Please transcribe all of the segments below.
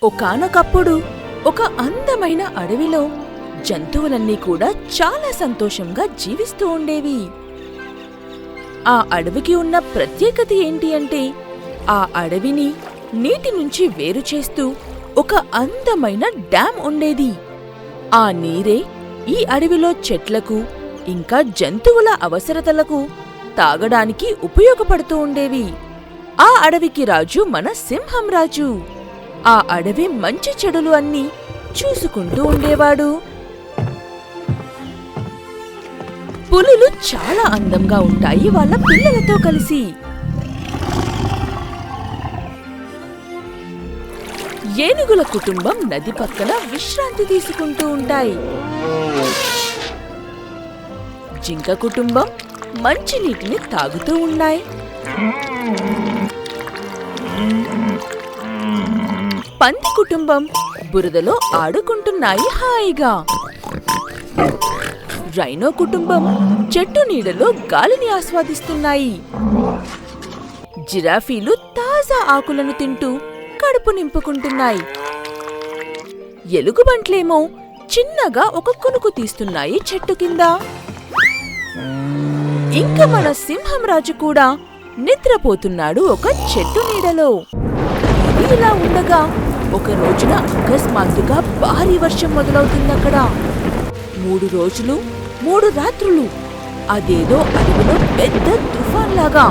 ఒకానొకప్పుడు ఒక అందమైన అడవిలో జంతువులన్నీ కూడా చాలా సంతోషంగా జీవిస్తూ ఉండేవి. ఆ అడవికి ఉన్న ప్రత్యేకత ఏంటి అంటే, ఆ అడవిని నీటి నుంచి వేరు చేస్తూ ఒక అందమైన డ్యామ్ ఉండేది. ఆ నీరే ఈ అడవిలో చెట్లకు ఇంకా జంతువుల అవసరతలకు తాగడానికి ఉపయోగపడుతూ ఉండేవి. ఆ అడవికి రాజు మన సింహం రాజు. ఆ అడవి మంచి చెడులు అన్నీ చూసుకుంటూ ఉండేవాడు. పులులు చాలా అందంగా ఉంటాయి వాళ్ళ పిల్లలతో కలిసి. ఏనుగుల కుటుంబం నది పక్కన విశ్రాంతి తీసుకుంటూ ఉంటాయి. జింక కుటుంబం మంచినీటిని తాగుతూ ఉన్నాయి. పంది కుటుంబం బురదలో ఆడుకుంటున్నాయి హాయిగా. రైనో కుటుంబం చెట్టు నీడలో గాలిని ఆస్వాదిస్తున్నాయి. జిరాఫీలు తాజా ఆకులను తింటూ కడుపు నింపుకుంటున్నాయి. ఎలుగుబంట్లేమో చిన్నగా ఒక కునుకు తీస్తున్నాయి చెట్టు కింద. ఇంక మన సింహం రాజు కూడా నిద్రపోతున్నాడు ఒక చెట్టు నీడలో. ఇది ఇలా ఉండగా ఒక రోజున అకస్మాత్తుగా భారీ వర్షం మొదలవుతుందక్కడ. 3 రోజులు 3 రాత్రులు అదేదో అడవిలో పెద్ద తుఫాన్లాగా.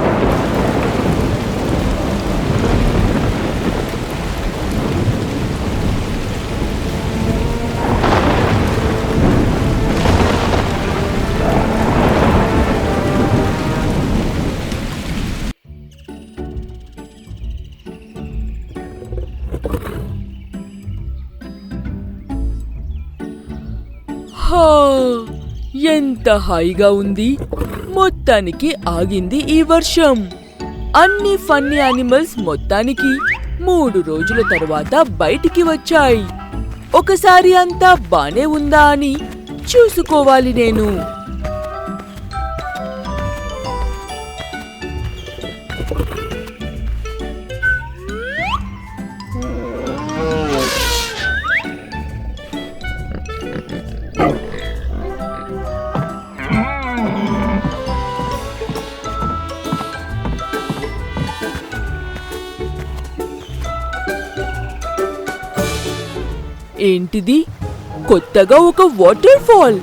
ఎంత హాయిగా ఉంది. మొత్తానికి ఆగింది ఈ వర్షం. అన్ని ఫన్నీ యానిమల్స్ మొత్తానికి 3 రోజుల తరువాత బయటికి వచ్చాయి. ఒకసారి అంతా బానే ఉందా అని చూసుకోవాలి నేను. ఏంటిది? కొత్తగా ఒక వాటర్ ఫాల్.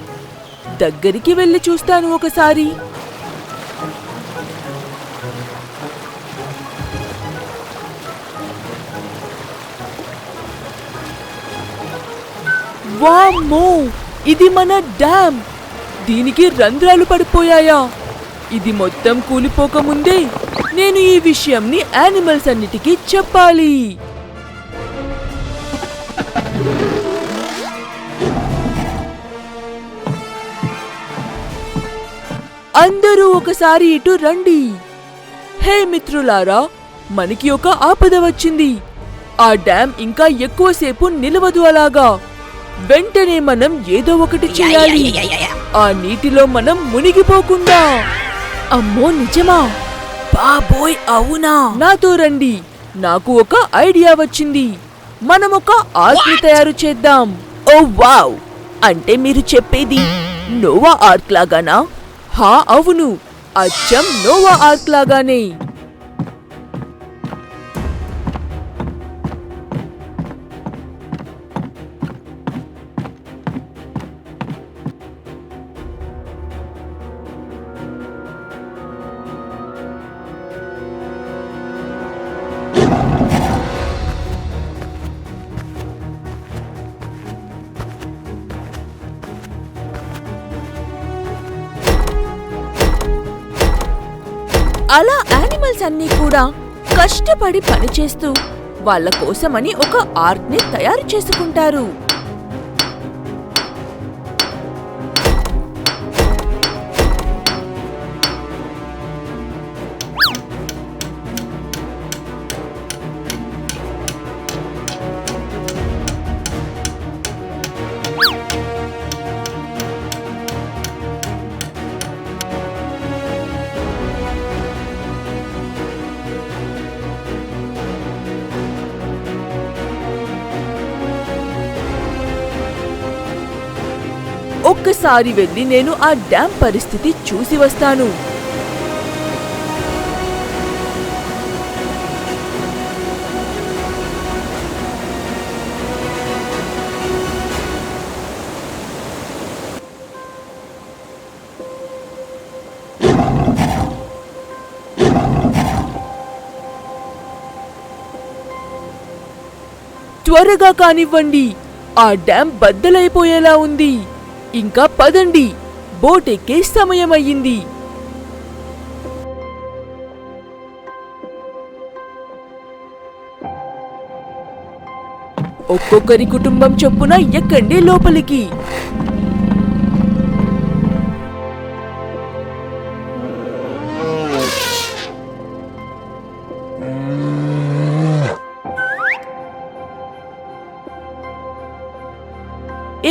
దగ్గరికి వెళ్ళి చూస్తాను ఒకసారి. వామ్మో! ఇది మన డ్యామ్. దీనికి రంధ్రాలు పడిపోయాయా? ఇది మొత్తం కూలిపోకముందే నేను ఈ విషయంని యానిమల్స్ అన్నిటికీ చెప్పాలి. అందరూ ఒకసారి ఇటు రండి. హే మిత్రులారా, మనకి ఒక ఆపద వచ్చింది. ఆ డ్యామ్ ఇంకా ఎక్కువసేపు నిలవదు అలాగా. వెంటనే మనం ఏదో ఒకటి చేయాలి. ఆ నీటిలో మనం మునిగిపోకుండా. అమ్మో నిజమా? బాబోయ్ అవునా? నాతో రండి. నాకు ఒక ఐడియా వచ్చింది. మనం ఒక ఆర్క్ తయారు చేద్దాం. ఓ వావ్! అంటే మీరు చెప్పేది నోవా ఆర్క్ లాగానా? హా అవును, అచ్చం నోవా ఆర్క్ లాగానే. అలా యానిమల్స్ అన్నీ కూడా కష్టపడి పనిచేస్తూ వాళ్ళ కోసమని ఒక ఆర్క్ ని తయారు చేసుకుంటారు. ఒక్కసారి వెళ్ళి నేను ఆ డ్యాం పరిస్థితి చూసి వస్తాను. త్వరగా కానివ్వండి, ఆ డ్యాం బద్దలైపోయేలా ఉంది. ఇంకా పదండి, బోటెక్కే సమయమయ్యింది. ఒక్కొక్కరి కుటుంబం చొప్పున ఎక్కండి లోపలికి.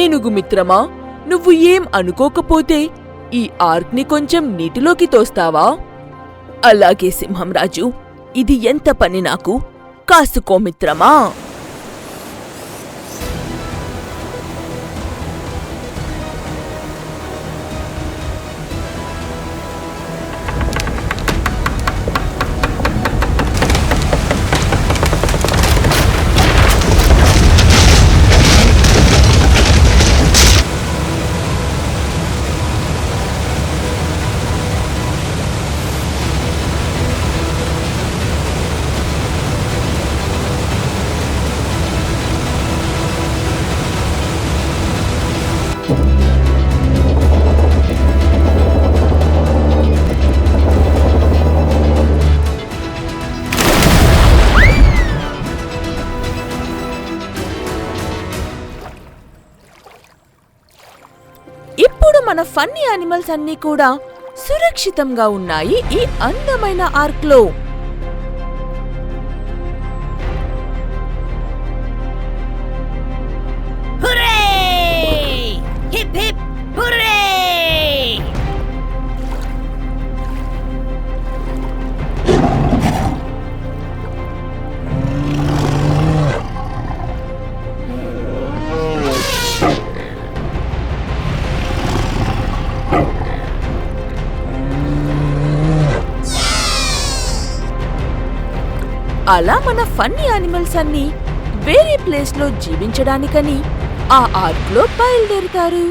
ఏనుగు మిత్రమా, నువ్వు ఏం అనుకోకపోతే ఈ ఆర్క్ని కొంచెం నీటిలోకి తోస్తావా? అలాగే సింహంరాజు, ఇది ఎంత పని నాకు, కాసుకో మిత్రమా. ఇప్పుడు మన ఫన్నీ యానిమల్స్ అన్నీ కూడా సురక్షితంగా ఉన్నాయి ఈ అందమైన ఆర్క్లో. అలా మన ఫన్నీ యానిమల్స్ అన్నీ వేరే ప్లేస్లో జీవించడానికని ఆ ఆర్క్లో బయలుదేరుతారు.